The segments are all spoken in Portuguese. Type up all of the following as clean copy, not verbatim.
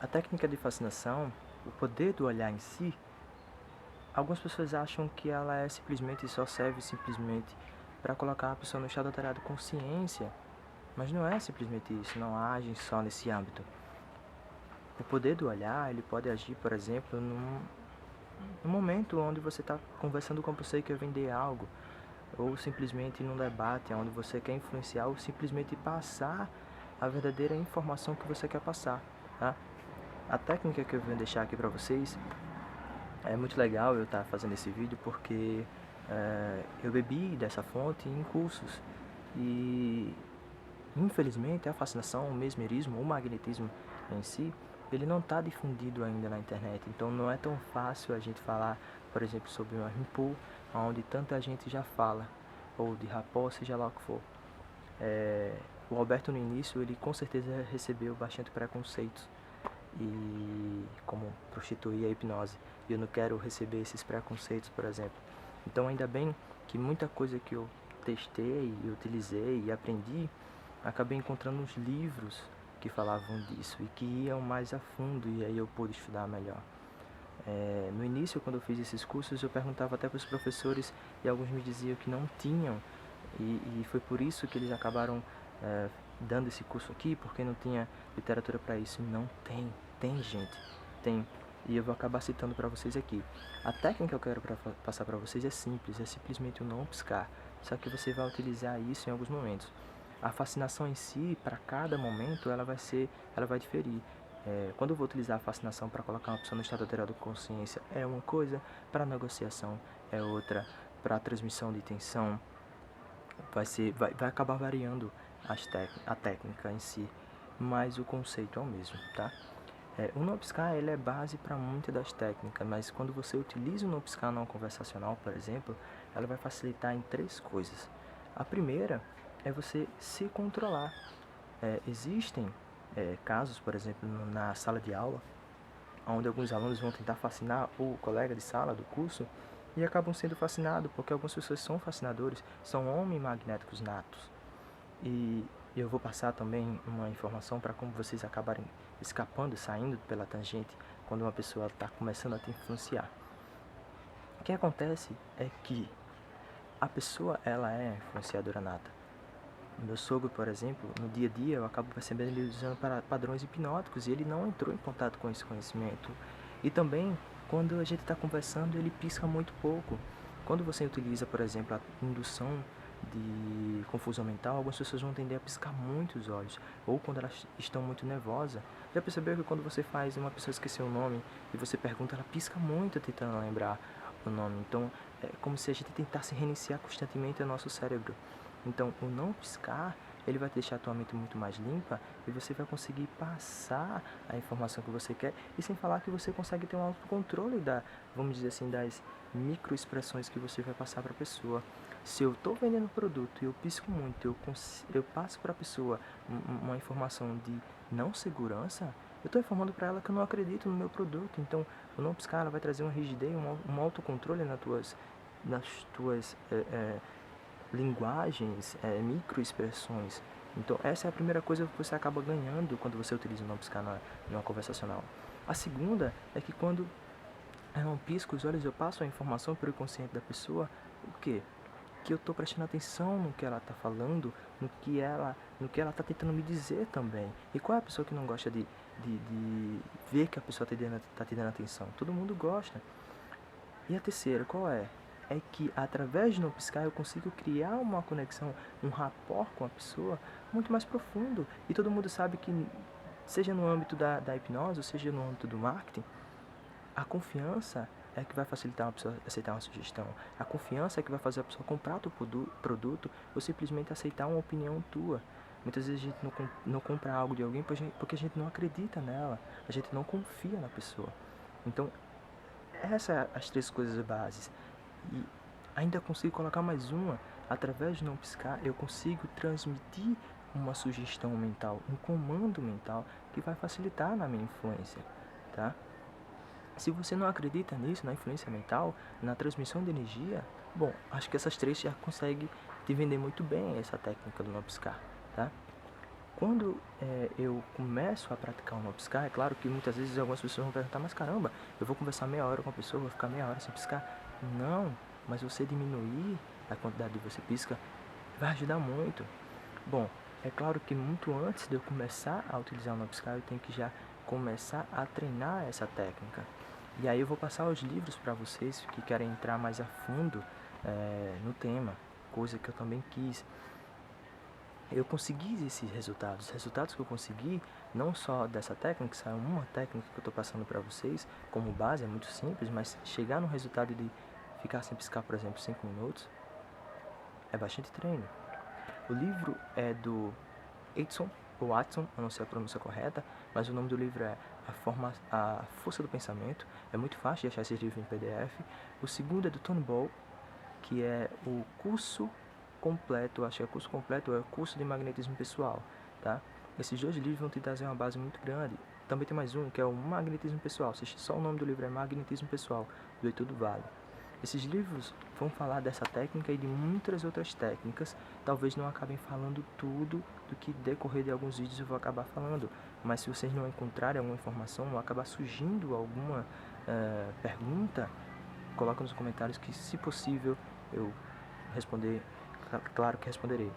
A técnica de fascinação, o poder do olhar em si, algumas pessoas acham que ela é simplesmente, só serve simplesmente para colocar a pessoa no estado alterado de consciência, mas não é simplesmente isso, não age só nesse âmbito. O poder do olhar, ele pode agir, por exemplo, num momento onde você está conversando com a pessoa e quer vender algo, ou simplesmente num debate onde você quer influenciar ou simplesmente passar a verdadeira informação que você quer passar, tá? A técnica que eu vou deixar aqui para vocês é muito legal eu estar fazendo esse vídeo porque eu bebi dessa fonte em cursos e infelizmente a fascinação, o mesmerismo, o magnetismo em si, ele não está difundido ainda na internet, então não é tão fácil a gente falar, por exemplo, sobre o Rimpo, onde tanta gente já fala, ou de Rapó, seja lá o que for. O Alberto no início, ele com certeza recebeu bastante preconceitos, e como prostituir a hipnose. E eu não quero receber esses preconceitos, por exemplo. Então ainda bem que muita coisa que eu testei e utilizei e aprendi, acabei encontrando uns livros que falavam disso e que iam mais a fundo, e aí eu pude estudar melhor. No início, quando eu fiz esses cursos, eu perguntava até para os professores e alguns me diziam que não tinham, e foi por isso que eles acabaram dando esse curso aqui, porque não tinha literatura para isso. Não tem, tem gente, tem. E eu vou acabar citando para vocês aqui. A técnica que eu quero passar para vocês é simples, é simplesmente o não piscar. Só que você vai utilizar isso em alguns momentos. A fascinação em si, para cada momento, ela vai diferir. Quando eu vou utilizar a fascinação para colocar uma pessoa no estado alterado de consciência, é uma coisa, para negociação é outra, para transmissão de tensão vai acabar variando a técnica em si, mas o conceito é o mesmo, tá? O não piscar, ele é base para muitas das técnicas, mas quando você utiliza o não piscar não conversacional, por exemplo, ela vai facilitar em três coisas. A primeira é você se controlar. Existem casos, por exemplo, na sala de aula, onde alguns alunos vão tentar fascinar o colega de sala do curso e acabam sendo fascinados, porque algumas pessoas são fascinadores, são homens magnéticos natos. E eu vou passar também uma informação para como vocês acabarem escapando, saindo pela tangente, quando uma pessoa está começando a te influenciar. O que acontece é que a pessoa, ela é influenciadora nata. Meu sogro, por exemplo, no dia a dia eu acabo percebendo ele usando padrões hipnóticos e ele não entrou em contato com esse conhecimento. E também, quando a gente está conversando, ele pisca muito pouco. Quando você utiliza, por exemplo, a indução de confusão mental, algumas pessoas vão tender a piscar muito os olhos, ou quando elas estão muito nervosas. Já percebeu que quando você faz uma pessoa esquecer o nome e você pergunta, ela pisca muito tentando lembrar o nome. Então, é como se a gente tentasse reiniciar constantemente o nosso cérebro. Então, o não piscar, ele vai deixar a tua mente muito mais limpa e você vai conseguir passar a informação que você quer, e sem falar que você consegue ter um autocontrole vamos dizer assim, das microexpressões que você vai passar para a pessoa. Se eu estou vendendo produto e eu pisco muito, eu passo para a pessoa uma informação de não segurança, eu estou informando para ela que eu não acredito no meu produto. Então, o não piscar, ela vai trazer uma rigidez, um autocontrole nas tuas linguagens, microexpressões. Então, essa é a primeira coisa que você acaba ganhando quando você utiliza o não piscar numa conversacional. A segunda é que quando eu não pisco os olhos, eu passo a informação para o inconsciente da pessoa, o quê? Que eu estou prestando atenção no que ela está falando, no que ela está tentando me dizer também. E qual é a pessoa que não gosta de ver que a pessoa está te dando atenção? Todo mundo gosta. E a terceira, qual é? É que através de não piscar eu consigo criar uma conexão, um rapport com a pessoa muito mais profundo. E todo mundo sabe que, seja no âmbito da hipnose, ou seja no âmbito do marketing, a confiança é que vai facilitar uma pessoa aceitar uma sugestão. A confiança é que vai fazer a pessoa comprar o teu produto ou simplesmente aceitar uma opinião tua. Muitas vezes a gente não compra algo de alguém porque a gente não acredita nela, a gente não confia na pessoa. Então, essas são as três coisas bases. E ainda consigo colocar mais uma. Através de não piscar, eu consigo transmitir uma sugestão mental, um comando mental que vai facilitar na minha influência, tá? Se você não acredita nisso, na influência mental, na transmissão de energia, bom, acho que essas três já conseguem te vender muito bem essa técnica do não piscar, tá? Quando eu começo a praticar o não piscar, é claro que muitas vezes algumas pessoas vão perguntar, mas caramba, eu vou conversar meia hora com a pessoa, vou ficar meia hora sem piscar. Não, mas você diminuir a quantidade de você pisca vai ajudar muito. Bom, é claro que muito antes de eu começar a utilizar o não piscar, eu tenho que já começar a treinar essa técnica. E aí eu vou passar os livros para vocês que querem entrar mais a fundo no tema, coisa que eu também quis. Eu consegui esses resultados. Os resultados que eu consegui, não só dessa técnica, saiu uma técnica que eu estou passando para vocês, como base, é muito simples, mas chegar no resultado de ficar sem piscar, por exemplo, 5 minutos, é bastante treino. O livro é do Edson, ou Watson, eu não sei a pronúncia correta, mas o nome do livro é A Força do Pensamento. É muito fácil de achar esse livro em PDF. O segundo é do Tony Ball, que é o curso completo, acho que é curso completo, é o curso de magnetismo pessoal, tá? Esses dois livros vão te trazer uma base muito grande. Também tem mais um, que é o magnetismo pessoal. Só o nome do livro é Magnetismo Pessoal, do Heitor do Vale. Esses livros vão falar dessa técnica e de muitas outras técnicas. Talvez não acabem falando tudo do que decorrer de alguns vídeos eu vou acabar falando. Mas se vocês não encontrarem alguma informação ou acabar surgindo alguma pergunta, coloca nos comentários que, se possível, eu responder. Claro que responderei.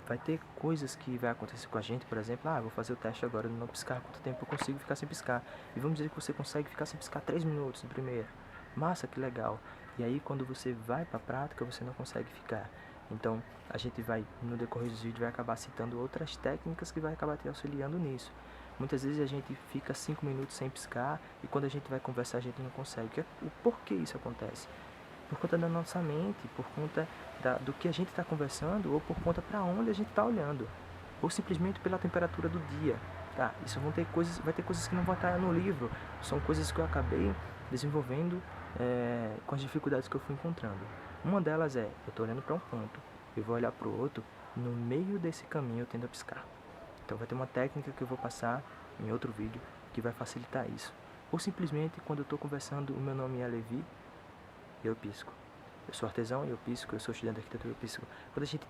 Vai ter coisas que vai acontecer com a gente, por exemplo, vou fazer o teste agora de não piscar, quanto tempo eu consigo ficar sem piscar. E vamos dizer que você consegue ficar sem piscar 3 minutos no primeiro. Massa, que legal. E aí quando você vai para a prática, você não consegue ficar. Então a gente vai, no decorrer dos vídeos, vai acabar citando outras técnicas que vai acabar te auxiliando nisso. Muitas vezes a gente fica 5 minutos sem piscar e quando a gente vai conversar a gente não consegue. O porquê isso acontece? Por conta da nossa mente, por conta do que a gente está conversando ou por conta para onde a gente está olhando, ou simplesmente pela temperatura do dia. Tá, isso vai ter coisas que não vão estar no livro, são coisas que eu acabei desenvolvendo com as dificuldades que eu fui encontrando. Uma delas é, eu estou olhando para um ponto, eu vou olhar para o outro, no meio desse caminho eu tendo a piscar. Então vai ter uma técnica que eu vou passar em outro vídeo que vai facilitar isso. Ou simplesmente quando eu estou conversando, o meu nome é Levi, eu pisco. Eu sou artesão e eu pisco, eu sou estudante de arquitetura e eu pisco. Quando a gente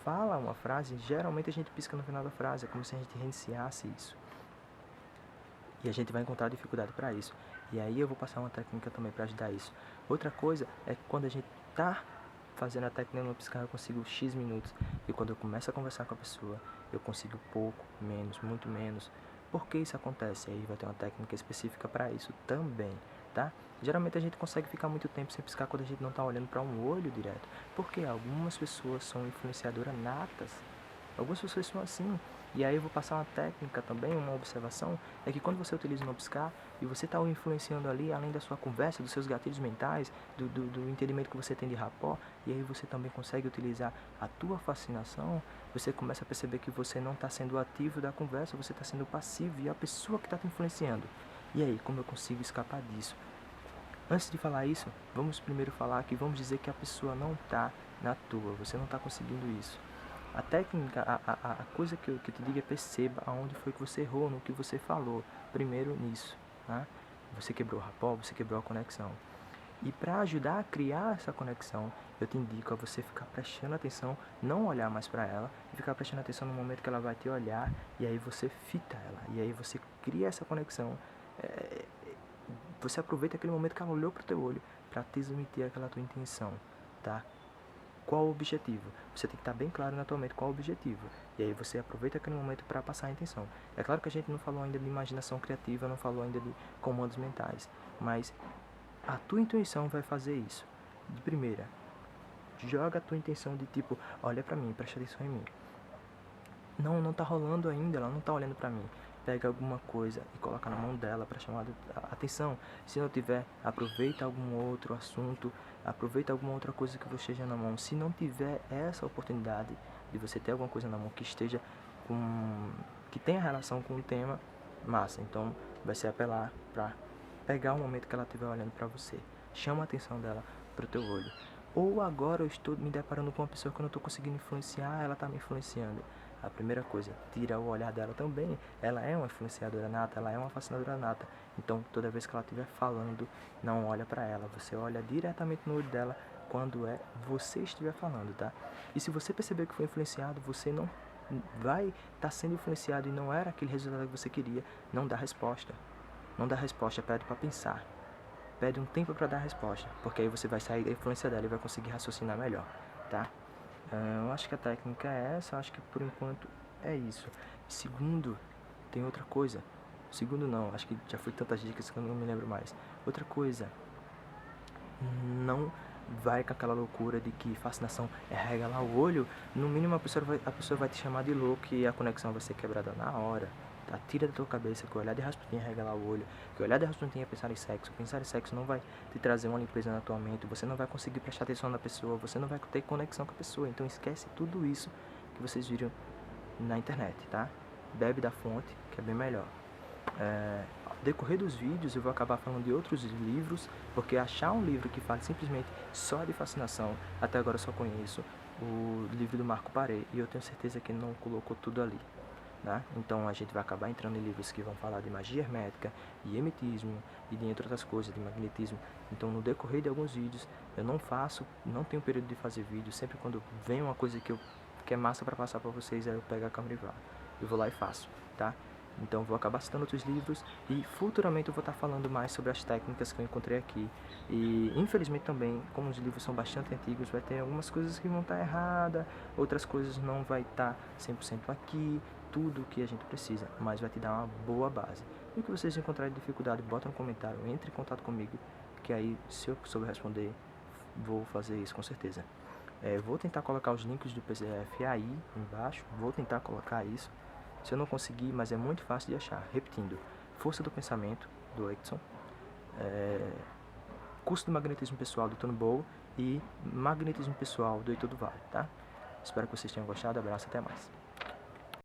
fala uma frase, geralmente a gente pisca no final da frase, é como se a gente reiniciasse isso. E a gente vai encontrar dificuldade para isso. E aí eu vou passar uma técnica também para ajudar isso. Outra coisa é que quando a gente tá fazendo a técnica no piscar, eu consigo X minutos. E quando eu começo a conversar com a pessoa, eu consigo pouco, menos, muito menos. Por que isso acontece? Aí vai ter uma técnica específica para isso também, tá? Geralmente a gente consegue ficar muito tempo sem piscar quando a gente não está olhando para um olho direto. Porque algumas pessoas são influenciadoras natas. Algumas pessoas são assim. E aí eu vou passar uma técnica também, uma observação, é que quando você utiliza o não piscar e você está o influenciando ali, além da sua conversa, dos seus gatilhos mentais, do entendimento que você tem de rapport, e aí você também consegue utilizar a tua fascinação, você começa a perceber que você não está sendo ativo da conversa, você está sendo passivo e é a pessoa que está te influenciando. E aí, como eu consigo escapar disso? Antes de falar isso, vamos primeiro falar que vamos dizer que a pessoa não está na tua, você não está conseguindo isso. A técnica, a coisa que eu te digo é perceba aonde foi que você errou, no que você falou, primeiro nisso, tá? Você quebrou o rapport, você quebrou a conexão. E para ajudar a criar essa conexão, eu te indico a você ficar prestando atenção, não olhar mais para ela, e ficar prestando atenção no momento que ela vai te olhar, e aí você fita ela, e aí você cria essa conexão. Você aproveita aquele momento que ela olhou pro teu olho para transmitir aquela tua intenção, tá? Qual o objetivo? Você tem que estar bem claro na tua mente qual o objetivo. E aí você aproveita aquele momento para passar a intenção. É claro que a gente não falou ainda de imaginação criativa, não falou ainda de comandos mentais, mas a tua intuição vai fazer isso. De primeira, joga a tua intenção de tipo, olha para mim, presta atenção em mim. Não tá rolando ainda, ela não tá olhando para mim. Pega alguma coisa e coloca na mão dela para chamar a atenção. Se não tiver, aproveita algum outro assunto, aproveita alguma outra coisa que você esteja na mão. Se não tiver essa oportunidade de você ter alguma coisa na mão que esteja que tenha relação com o tema, massa. Então vai ser apelar para pegar o momento que ela estiver olhando para você. Chama a atenção dela pro teu olho. Ou agora eu estou me deparando com uma pessoa que eu não estou conseguindo influenciar, ela está me influenciando. A primeira coisa, tira o olhar dela também. Ela é uma influenciadora nata, ela é uma fascinadora nata. Então, toda vez que ela estiver falando, não olha para ela. Você olha diretamente no olho dela quando você estiver falando, tá? E se você perceber que foi influenciado, você não vai estar sendo influenciado e não era aquele resultado que você queria, não dá resposta. Não dá resposta, pede para pensar. Pede um tempo para dar a resposta, porque aí você vai sair da influência dela e vai conseguir raciocinar melhor, tá? Eu acho que a técnica é essa, acho que por enquanto é isso. Segundo, tem outra coisa. Segundo não, acho que já foi tantas dicas que eu não me lembro mais. Outra coisa, não vai com aquela loucura de que fascinação é regalar o olho. No mínimo a pessoa vai te chamar de louco e a conexão vai ser quebrada na hora. Tá? Tira da tua cabeça que o olhar de Rasputin é regalar o olho, que o olhar de Rasputin é pensar em sexo. Pensar em sexo não vai te trazer uma limpeza na tua mente, você não vai conseguir prestar atenção na pessoa, você não vai ter conexão com a pessoa. Então esquece tudo isso que vocês viram na internet, tá? Bebe da fonte, que é bem melhor. Decorrer dos vídeos eu vou acabar falando de outros livros, porque achar um livro que fale simplesmente só de fascinação, até agora eu só conheço o livro do Marco Paré, e eu tenho certeza que ele não colocou tudo ali, né? Então a gente vai acabar entrando em livros que vão falar de magia hermética, de hermetismo e de entre outras coisas, de magnetismo. Então no decorrer de alguns vídeos eu não tenho período de fazer vídeo, sempre quando vem uma coisa que é massa para passar para vocês, aí eu pego a câmera e eu vou lá e faço, tá? Então vou acabar citando outros livros e futuramente eu vou estar falando mais sobre as técnicas que eu encontrei aqui. E infelizmente também, como os livros são bastante antigos, vai ter algumas coisas que vão estar erradas, outras coisas não vai estar 100% aqui, tudo o que a gente precisa, mas vai te dar uma boa base. E o que vocês encontrarem dificuldade, bota no comentário, entre em contato comigo, que aí se eu souber responder, vou fazer isso com certeza. Vou tentar colocar os links do PDF aí embaixo, vou tentar colocar isso. Se eu não conseguir, mas é muito fácil de achar. Repetindo, Força do Pensamento, do Erickson, Curso de Magnetismo Pessoal, do Turnbull, e Magnetismo Pessoal, do Heitor do Vale, tá? Espero que vocês tenham gostado, abraço, até mais.